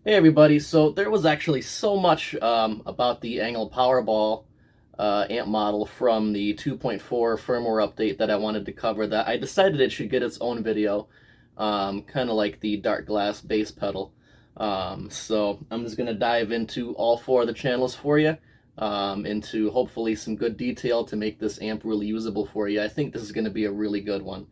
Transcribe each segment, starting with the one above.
Hey everybody, so there was actually so much about the ENGL Powerball amp model from the 2.4 firmware update that I wanted to cover that I decided it should get its own video, kind of like the dark glass bass pedal. So I'm just going to dive into all four of the channels for you, into hopefully some good detail to make this amp really usable for you. I think this is going to be a really good one.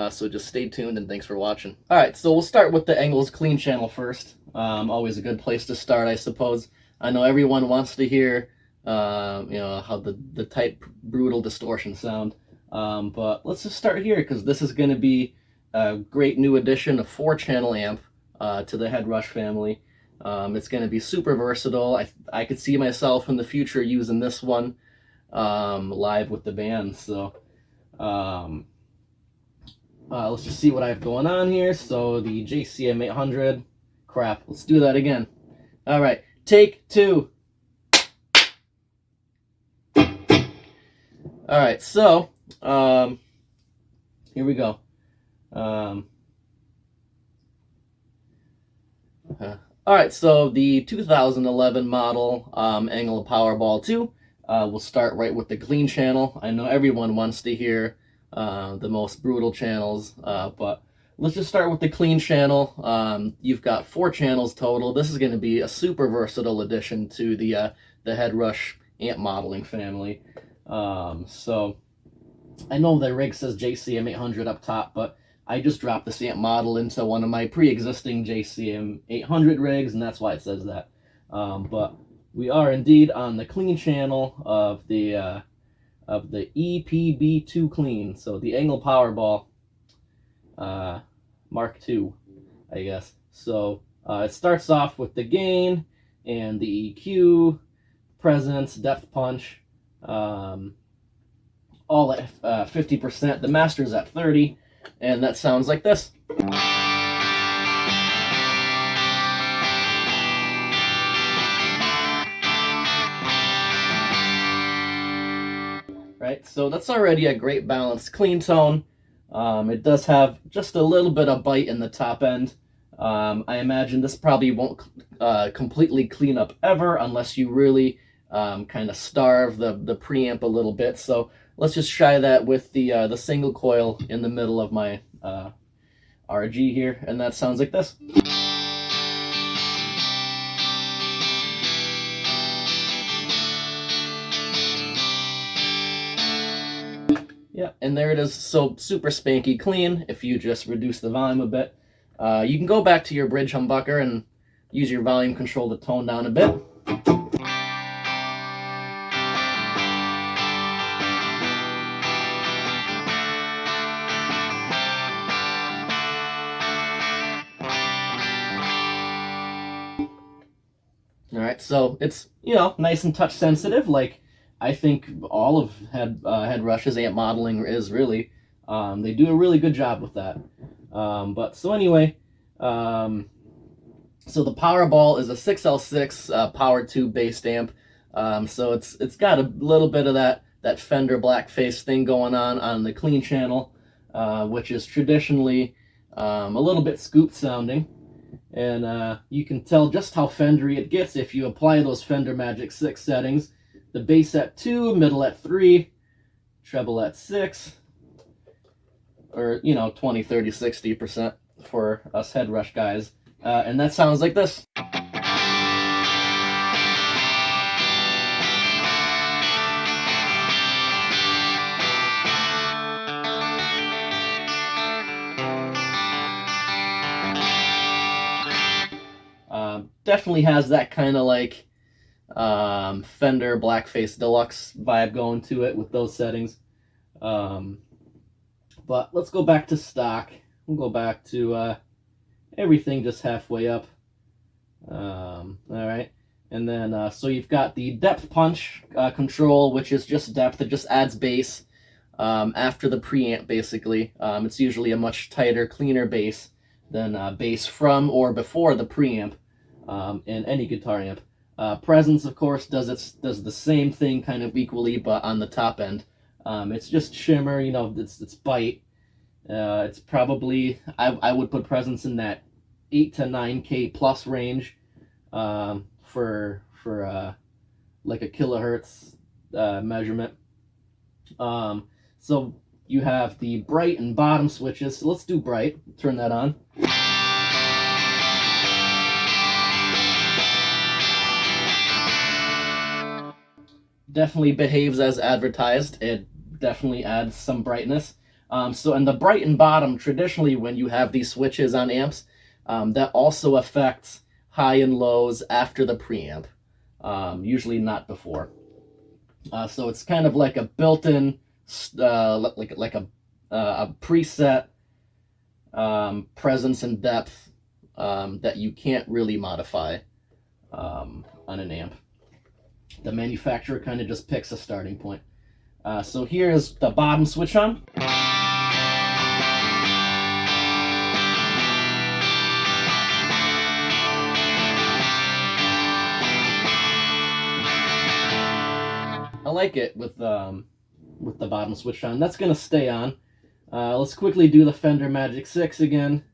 So just stay tuned and thanks for watching. Alright, so we'll start with the ENGL's clean channel first. Always a good place to start, I suppose. I know everyone wants to hear, how the tight, brutal distortion sound. But let's just start here, because this is going to be a great new addition, a 4-channel amp to the Headrush family. It's going to be super versatile. I could see myself in the future using this one live with the band. So let's just see what I have going on here. So the JCM 800. Crap, let's do that again. All right, take 2. All right, so here we go. All right, so the 2011 model ENGL Powerball II. We'll start right with the clean channel. I know everyone wants to hear the most brutal channels, but let's just start with the clean channel. You've got 4 channels total. This is going to be a super versatile addition to the Headrush amp modeling family. So I know the rig says JCM 800 up top, but I just dropped this amp model into one of my pre-existing JCM 800 rigs, and that's why it says that. But we are indeed on the clean channel of the EPB2 clean, so the ENGL Powerball Mark II, I guess. So it starts off with the gain and the EQ, presence, depth punch, all at 50%. The master's at 30, and that sounds like this. Right, so that's already a great balanced clean tone. It does have just a little bit of bite in the top end. I imagine this probably won't completely clean up ever unless you really kind of starve the preamp a little bit. So let's just try that with the single coil in the middle of my RG here, and that sounds like this. Yeah, and there it is. So super spanky clean if you just reduce the volume a bit. You can go back to your bridge humbucker and use your volume control to tone down a bit. All right, so it's, nice and touch sensitive, like I think all of Headrush's amp modeling is really. They do a really good job with that. But so anyway, so the Powerball is a 6L6 power tube based amp. So it's got a little bit of that Fender blackface thing going on the clean channel, which is traditionally a little bit scooped sounding. And you can tell just how Fendery it gets if you apply those Fender Magic 6 settings. The bass at 2, middle at 3, treble at 6, or 20, 30, 60% for us Headrush guys. And that sounds like this. Definitely has that kind of like Fender Blackface Deluxe vibe going to it with those settings. But let's go back to stock. We'll go back to everything just halfway up. All right. And then, so you've got the depth punch control, which is just depth. It just adds bass after the preamp, basically. It's usually a much tighter, cleaner bass than bass from or before the preamp in any guitar amp. Presence, of course, does the same thing kind of equally, but on the top end. It's just shimmer, it's bite. It's probably, I would put presence in that 8 to 9K plus range. for like a kilohertz measurement. So you have the bright and bottom switches. So let's do bright. Turn that on. Definitely behaves as advertised. It definitely adds some brightness. And the bright and bottom, traditionally when you have these switches on amps, that also affects high and lows after the preamp, usually not before. So it's kind of like a built-in, like a preset presence and depth that you can't really modify on an amp. The manufacturer kind of just picks a starting point. So here's the bottom switch on. I like it with the bottom switch on. That's gonna stay on. Let's quickly do the Fender Magic 6 again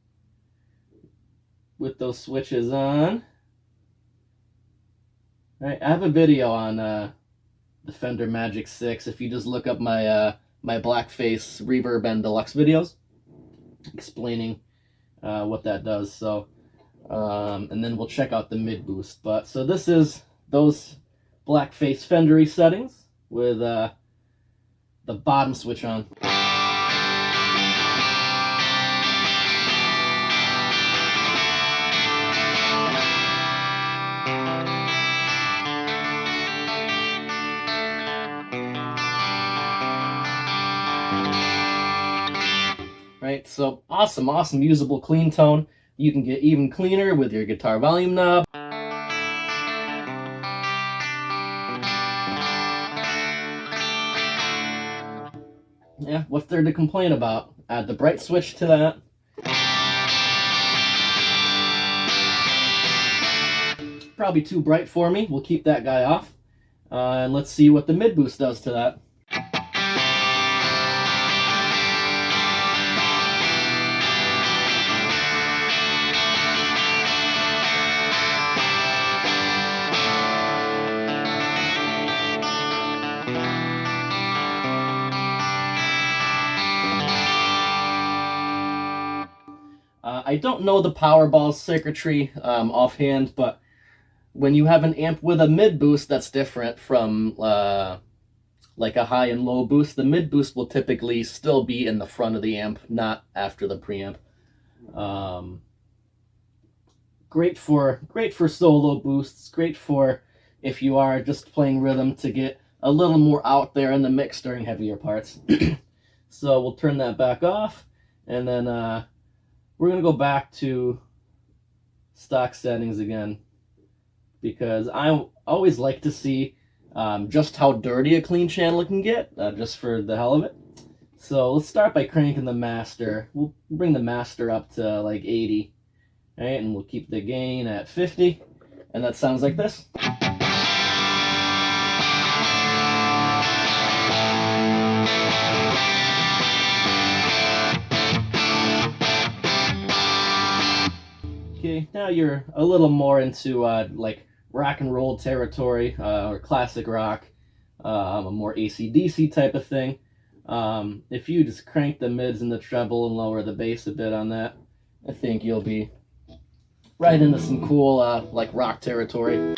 with those switches on. All right, I have a video on the Fender Magic 6. If you just look up my my blackface reverb and deluxe videos, explaining what that does. So, and then we'll check out the mid boost. But so this is those blackface Fendery settings with the bottom switch on. Right, so awesome usable clean tone. You can get even cleaner with your guitar volume knob. Yeah, what's there to complain about? Add the bright switch to that. Probably too bright for me. We'll keep that guy off. And let's see what the mid boost does to that. I don't know the Powerball circuitry offhand, but when you have an amp with a mid boost that's different from like a high and low boost, the mid boost will typically still be in the front of the amp, not after the preamp. Great for solo boosts. Great for if you are just playing rhythm to get a little more out there in the mix during heavier parts. So we'll turn that back off, and then we're going to go back to stock settings again, because I always like to see just how dirty a clean channel can get, just for the hell of it. So let's start by cranking the master. We'll bring the master up to like 80, right? And we'll keep the gain at 50, and that sounds like this. Okay, now you're a little more into like rock and roll territory, or classic rock, a more AC/DC type of thing. If you just crank the mids and the treble and lower the bass a bit on that, I think you'll be right into some cool like rock territory.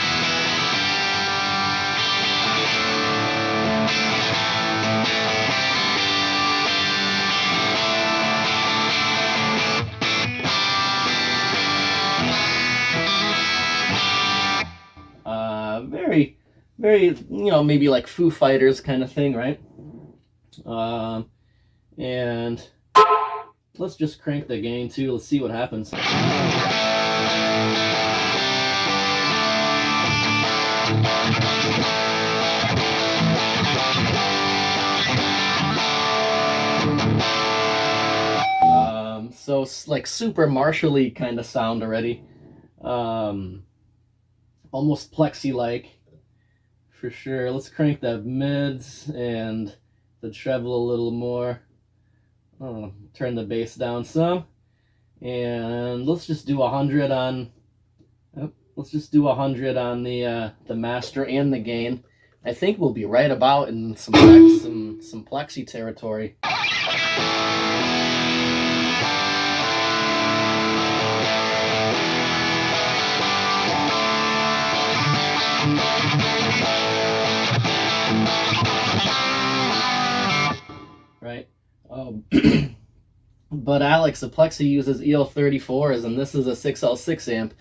Very, you know, maybe like Foo Fighters kind of thing, right? And let's just crank the gain too. Let's see what happens. So like super Marshall-y kind of sound already. Almost plexi-like for sure. Let's crank the mids and the treble a little more. Turn the bass down some, and let's just do 100 on. Oh, let's just do 100 on the master and the gain. I think we'll be right about in some plexi territory. Right? But Alex, the plexi uses EL34s, and this is a 6L6 amp.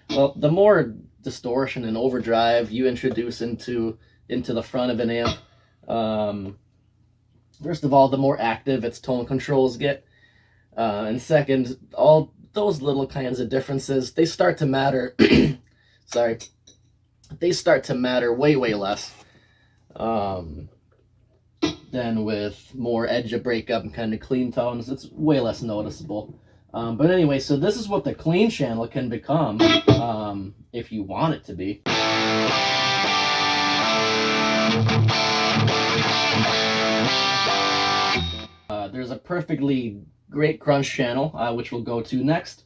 Well, the more distortion and overdrive you introduce into the front of an amp, first of all, the more active its tone controls get, and second, all those little kinds of differences, they start to matter. Sorry, they start to matter way less than with more edge of breakup and kind of clean tones. It's way less noticeable. But anyway, so this is what the clean channel can become if you want it to be. There's a perfectly great crunch channel, which we'll go to next.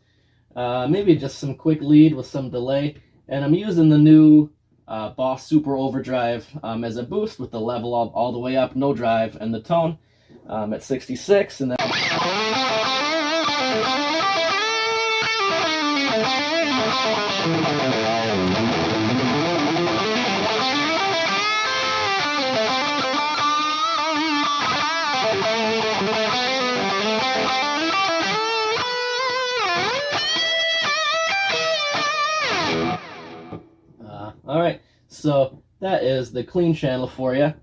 Maybe just some quick lead with some delay. And I'm using the new Boss Super Overdrive as a boost with the level all the way up, no drive, and the tone at 66. And then all right, so that is the clean channel for you.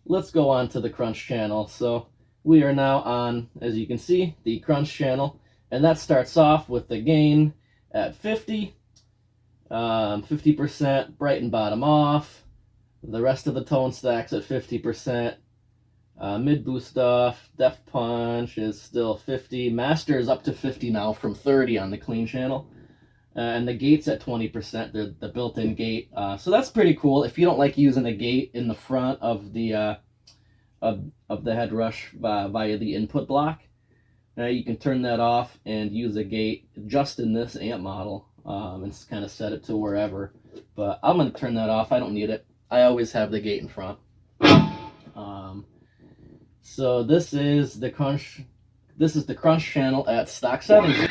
Let's go on to the crunch channel. So we are now on, as you can see, the crunch channel, and that starts off with the gain at 50, 50%, bright and bottom off. The rest of the tone stacks at 50%. Mid boost off, depth punch is still 50. Master is up to 50 now from 30 on the clean channel. And the gate's at 20%, the built-in gate. So that's pretty cool. If you don't like using a gate in the front of the Headrush via the input block, you can turn that off and use a gate just in this amp model and kind of set it to wherever. But I'm going to turn that off. I don't need it. I always have the gate in front. So this is the crunch. This is the crunch channel at stock settings.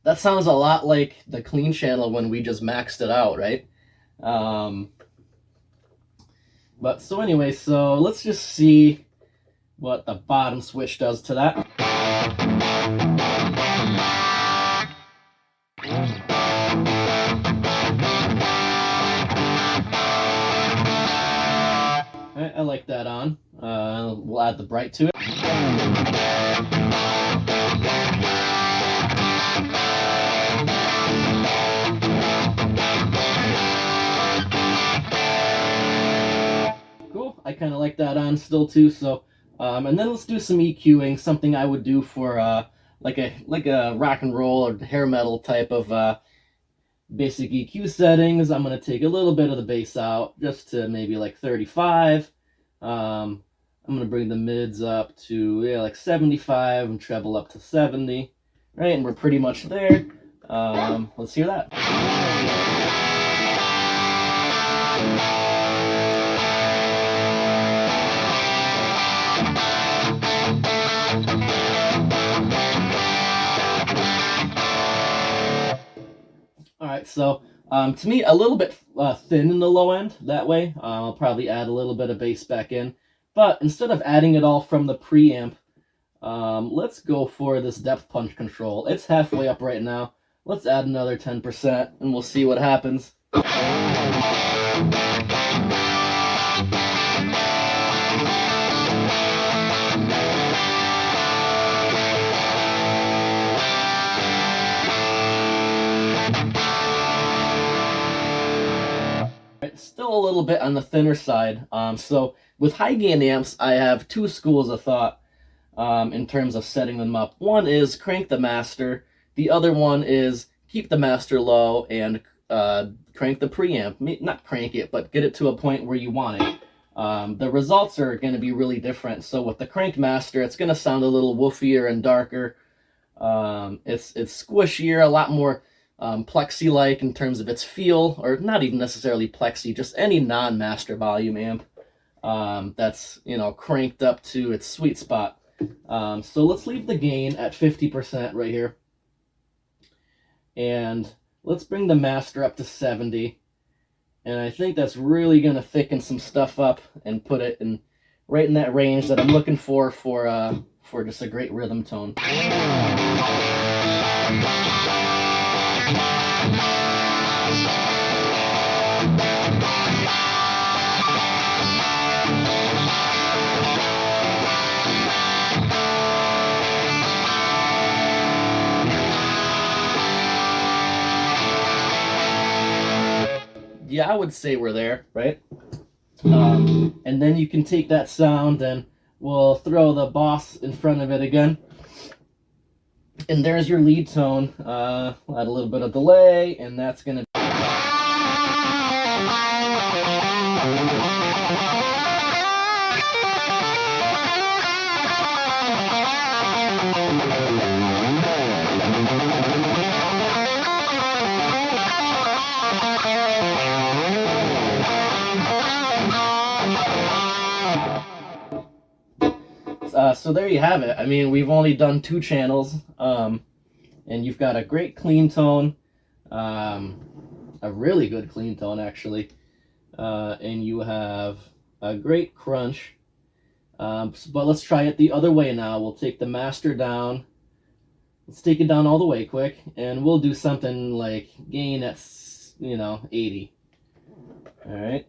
That sounds a lot like the clean channel when we just maxed it out, right? But so anyway, so let's just see what the bottom switch does to that. I like that on. We'll add the bright to it. Cool. I kind of like that on still too. So, and then let's do some EQing. Something I would do for like a rock and roll or hair metal type of basic EQ settings. I'm gonna take a little bit of the bass out, just to maybe like 35. I'm gonna bring the mids up to like 75 and treble up to 70. Right, and we're pretty much there. Let's hear that. Alright, so to me, a little bit thin in the low end that way. I'll probably add a little bit of bass back in. But instead of adding it all from the preamp, let's go for this depth punch control. It's halfway up right now. Let's add another 10% and we'll see what happens. Still a little bit on the thinner side. So with high gain amps, I have two schools of thought. in terms of setting them up. One is crank the master. The other one is keep the master low and crank the preamp. Not crank it, but get it to a point where you want it. The results are going to be really different. So with the cranked master, it's going to sound a little woofier and darker. It's squishier, a lot more plexi-like in terms of its feel, or not even necessarily plexi, just any non-master volume amp that's, you know, cranked up to its sweet spot. So let's leave the gain at 50% right here. And let's bring the master up to 70. And I think that's really going to thicken some stuff up and put it in right in that range that I'm looking for just a great rhythm tone. Yeah, I would say we're there, right? And then you can take that sound and we'll throw the boss in front of it again. And there's your lead tone. Add a little bit of delay, and that's going to... So there you have it. I mean, we've only done 2 channels, and you've got a great clean tone, a really good clean tone actually, and you have a great crunch. But let's try it the other way now. We'll take the master down. Let's take it down all the way quick, and we'll do something like gain at, you know, 80. All right.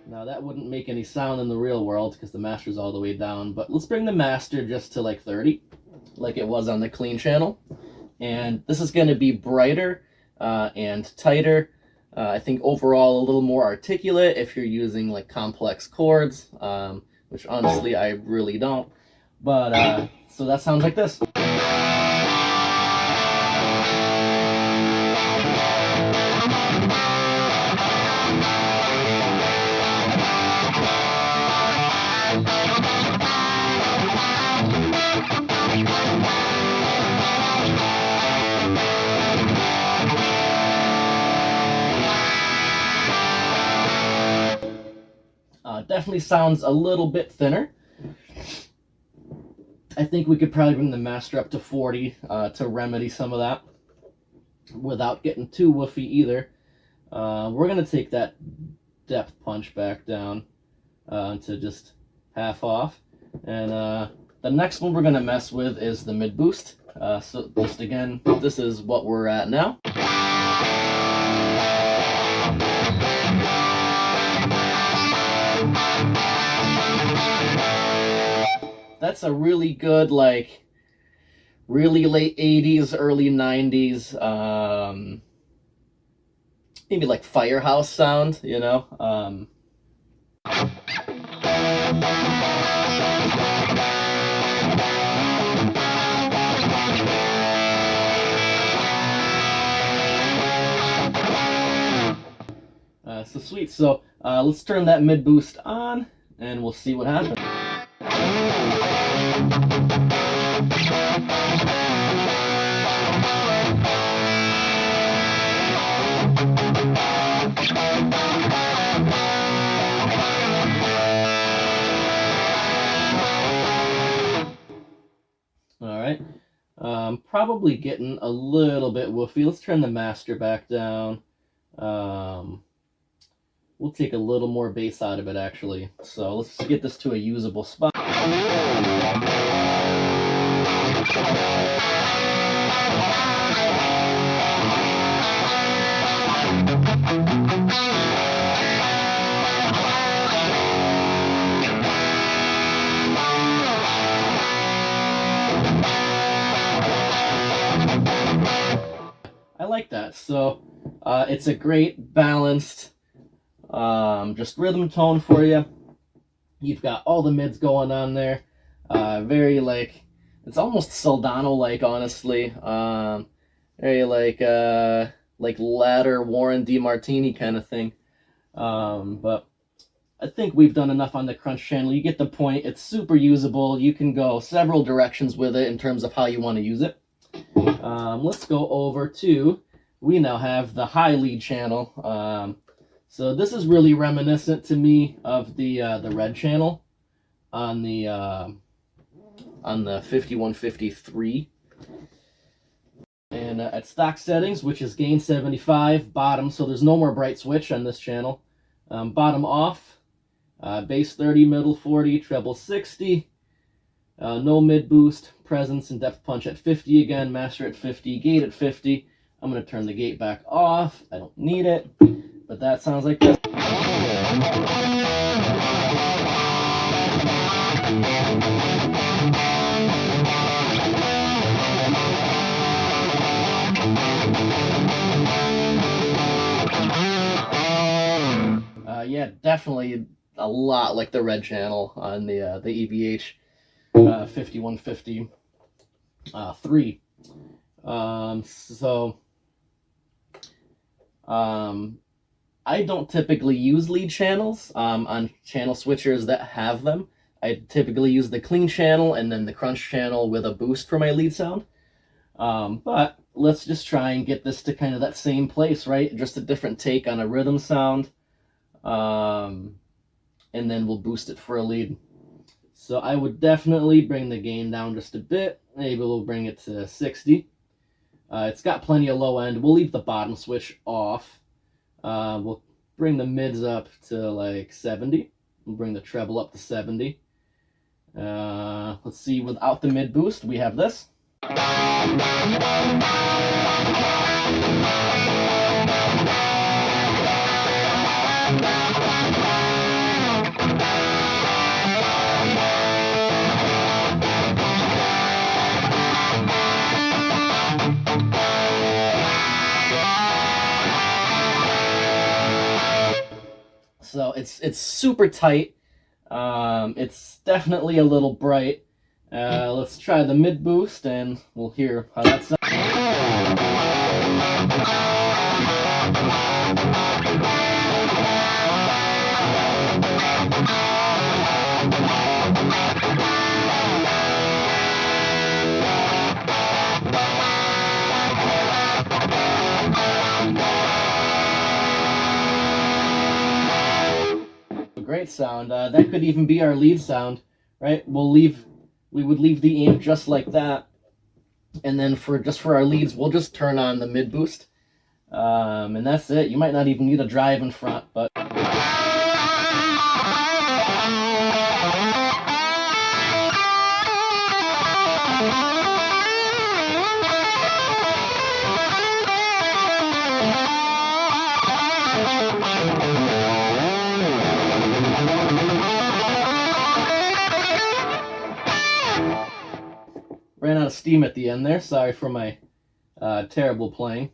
Now that wouldn't make any sound in the real world because the master's all the way down, but let's bring the master just to like 30, like it was on the clean channel. And this is going to be brighter and tighter. I think overall a little more articulate if you're using like complex chords, which honestly I really don't. But so that sounds like this. Definitely sounds a little bit thinner. I think we could probably bring the master up to 40 to remedy some of that without getting too woofy either. We're going to take that depth punch back down to just half off. And the next one we're going to mess with is the mid boost. So just again, this is what we're at now. That's a really good, like, really late 80s, early 90s, maybe like Firehouse sound, you know? So sweet. So let's turn that mid boost on, and we'll see what happens. All right. Probably getting a little bit woofy. Let's turn the master back down. We'll take a little more bass out of it, actually. So let's get this to a usable spot. I like that. So it's a great balanced just rhythm tone for you. You've got all the mids going on there. Very like, it's almost Soldano-like, honestly. Very like ladder Warren DeMartini kind of thing. But I think we've done enough on the crunch channel. You get the point. It's super usable. You can go several directions with it in terms of how you want to use it. Let's go over to, we now have the high lead channel. So this is really reminiscent to me of the red channel on the 5153. And at stock settings, which is gain 75, bottom, so there's no more bright switch on this channel. Bottom off, bass 30, middle 40, treble 60, no mid boost, presence and depth punch at 50 again, master at 50, gate at 50. I'm going to turn the gate back off. I don't need it, but that sounds like this. Yeah, definitely a lot like the red channel on the EVH 5150 3. I don't typically use lead channels on channel switchers that have them. I typically use the clean channel and then the crunch channel with a boost for my lead sound. But let's just try and get this to kind of that same place, right? Just a different take on a rhythm sound. And then we'll boost it for a lead. So I would definitely bring the gain down just a bit. Maybe we'll bring it to 60. It's got plenty of low end. We'll leave the bottom switch off. We'll bring the mids up to like 70. We'll bring the treble up to 70. Let's see, without the mid boost, we have this. So it's super tight. It's definitely a little bright. Let's try the mid boost and we'll hear how that sounds. Great sound. That could even be our lead sound, right? We would leave the amp just like that, and then for our leads, we'll just turn on the mid boost, and that's it. You might not even need a drive in front, but. Ran out of steam at the end there. Sorry for my terrible playing.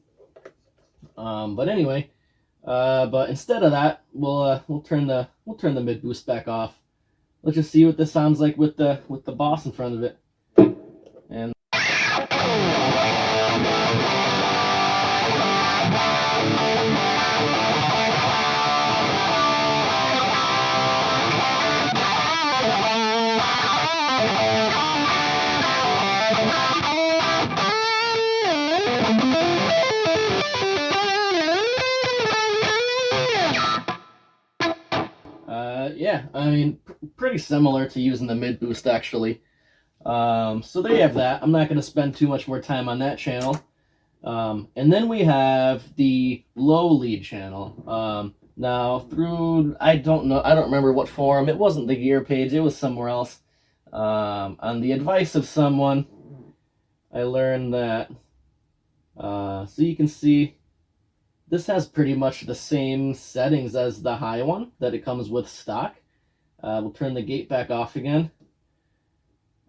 But anyway, but instead of that, we'll turn the mid boost back off. Let's just see what this sounds like with the boss in front of it. And yeah, I mean, pretty similar to using the mid boost actually. So there you have that. I'm not going to spend too much more time on that channel. And then we have the low lead channel. Now through, I don't remember what forum. It wasn't the gear page. It was somewhere else. On the advice of someone, I learned that. So you can see this has pretty much the same settings as the high one that it comes with stock. We'll turn the gate back off again.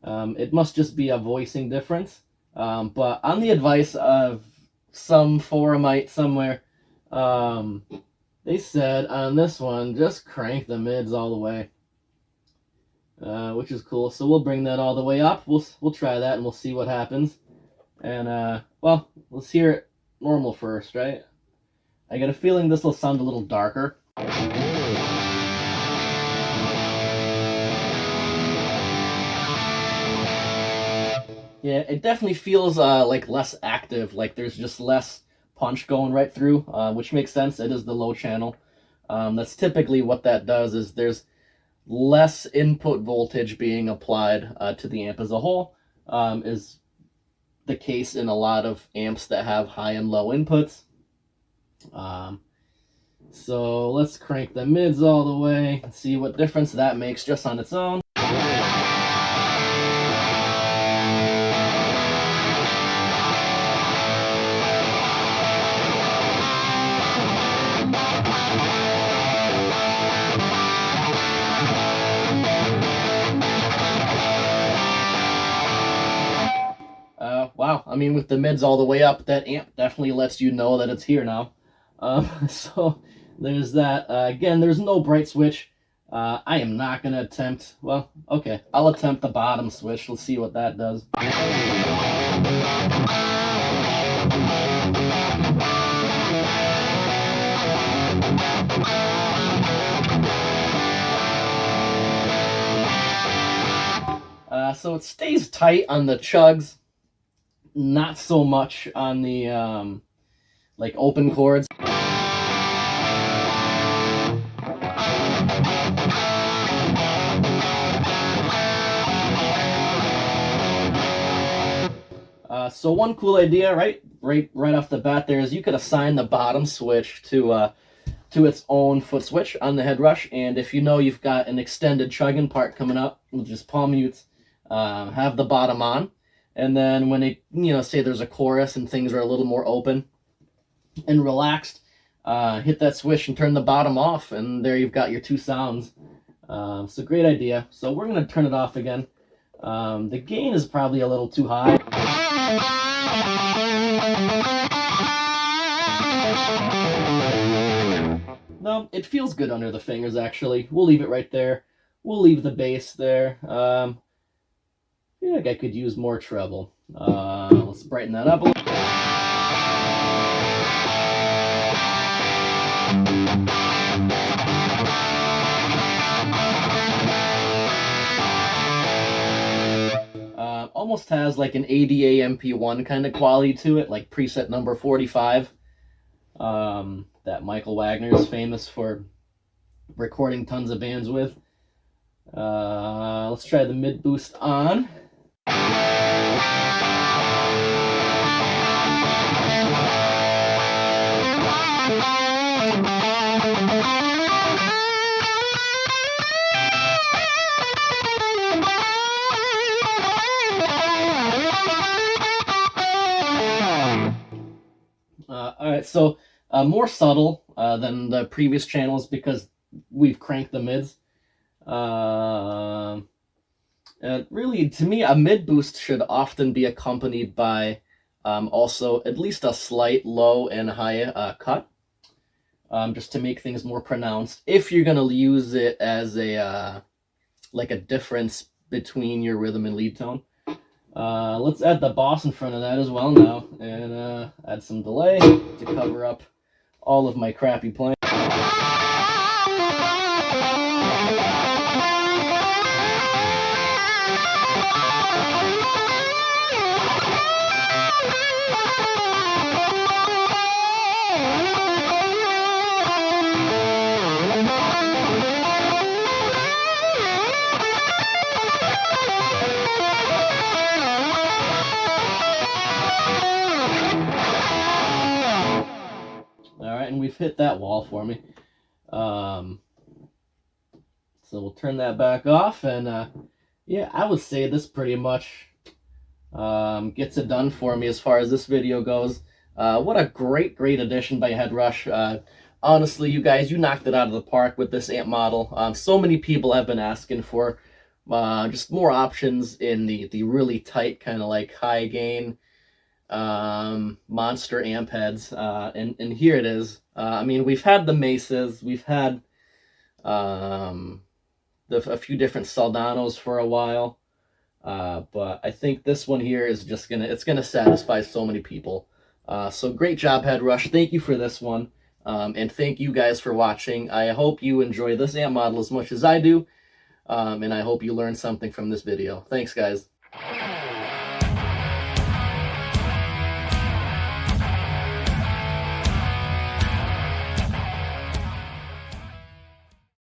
It must just be a voicing difference. But on the advice of some forumite somewhere, they said on this one, just crank the mids all the way. which is cool. So we'll bring that all the way up. We'll try that and we'll see what happens. And well, let's hear it normal first, right? I get a feeling this will sound a little darker. Yeah, it definitely feels like less active, like there's just less punch going right through, which makes sense. It is the low channel. That's typically what that does, is there's less input voltage being applied to the amp as a whole, is the case in a lot of amps that have high and low inputs. So let's crank the mids all the way and see what difference that makes just on its own. Wow, I mean, with the mids all the way up, that amp definitely lets you know that it's here now. So there's that. Again, there's no bright switch. I am not going to attempt, well, okay, I'll attempt the bottom switch. Let's see what that does. So it stays tight on the chugs, not so much on the like open chords. So one cool idea, right off the bat, there is you could assign the bottom switch to its own foot switch on the Headrush, and if you know you've got an extended chugging part coming up, we'll just palm mutes, have the bottom on, and then when it, say there's a chorus and things are a little more open and relaxed, hit that switch and turn the bottom off, and there you've got your two sounds. So great idea. So we're going to turn it off again. The gain is probably a little too high. No, it feels good under the fingers, actually. We'll leave it right there. We'll leave the bass there. Yeah, I could use more treble. Let's brighten that up a little. Almost has like an ADA MP1 kind of quality to it, like preset number 45. That Michael Wagner is famous for recording tons of bands with. Let's try the mid boost on. All right, so more subtle than the previous channels because we've cranked the mids. Really, to me, a mid boost should often be accompanied by also at least a slight low and high cut, just to make things more pronounced. If you're going to use it as a like a difference between your rhythm and lead tone. Let's add the boss in front of that as well now, and add some delay to cover up all of my crappy playing. And we've hit that wall for me. So we'll turn that back off, and yeah, I would say this pretty much gets it done for me as far as this video goes. What a great addition by Headrush. Honestly, you guys, you knocked it out of the park with this amp model. So many people have been asking for just more options in the really tight kind of like high gain monster amp heads, and here it is. I mean, we've had the Mesas, we've had a few different Saldanos for a while. But I think this one here is just gonna satisfy so many people. So great job, Headrush. Thank you for this one. And thank you guys for watching. I hope you enjoy this amp model as much as I do. And I hope you learned something from this video. Thanks, guys.